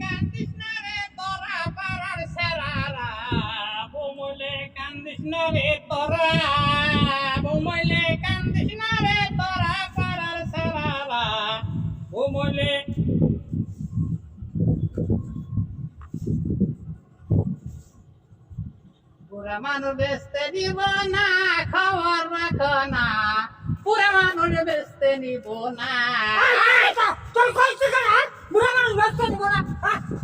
কান্দিস না রে তোরা পাড়ার সেরারা বমলে কান্দিস না রে তোরা বমলে কান্দিস না রে তোরা পাড়ার সেরারা বমলে পুরা মানুষ বেচতে দিব না খবর রাখো না পুরা মানুষ বেচতে নিব না তোর কইছি কারা বুড়া মানুষ ব্যস্ত নিব না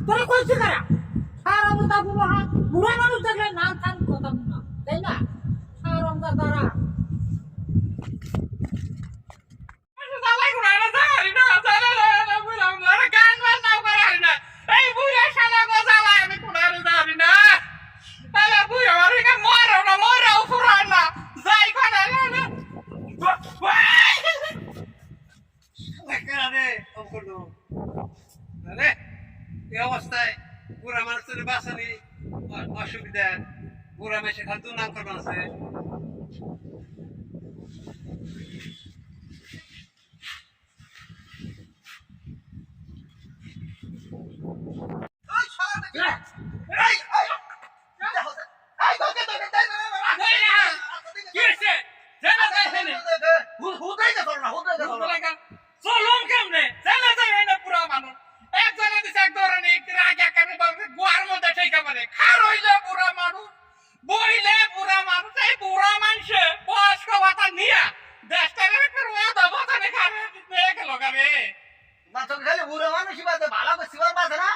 তোর কইছি কারা সারা বুড়া মানুষ দেখলে নাম টান কথা না তাই না সারা তারা অবস্থায় বুড়া মানুষের বাঁচানি অসুবিধা বুড়া মেশে খাদ্য নাম করবার আছে খালি বুড়া মানুষই বাজে ভালো করছি বাজে না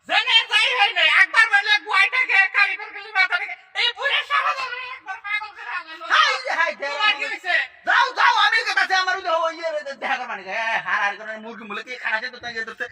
জেনে যাই হয় না একবার বলে গুয়াইটাকে কারিগর গলি মাথা থেকে এই পুরো সারা ধরে একবার পাগল করে আনলো হাই তোমার কি হইছে যাও যাও আমি কাছে আমার ওই ইয়ে দেখা করবানি হার করে মুরগি মুলে কি খানা খেতে তাই করতে